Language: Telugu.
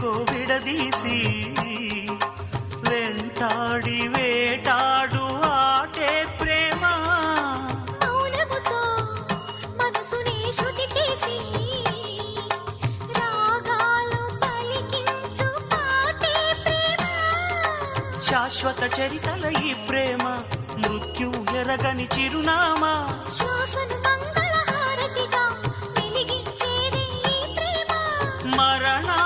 ఎందుకో విడదీసి వెంటాడి వేటాడు ఆటే ప్రేమ. మౌనముతో మనసుని శృతి చేసి రాగాలు పలికించు పాటే ప్రేమ. శాశ్వత చరితల ఈ ప్రేమ మృత్యు ఎరగని చిరునామా. శ్వాసను మంగళహారతిగా వెలిగించేది ఈ ప్రేమ. మరణా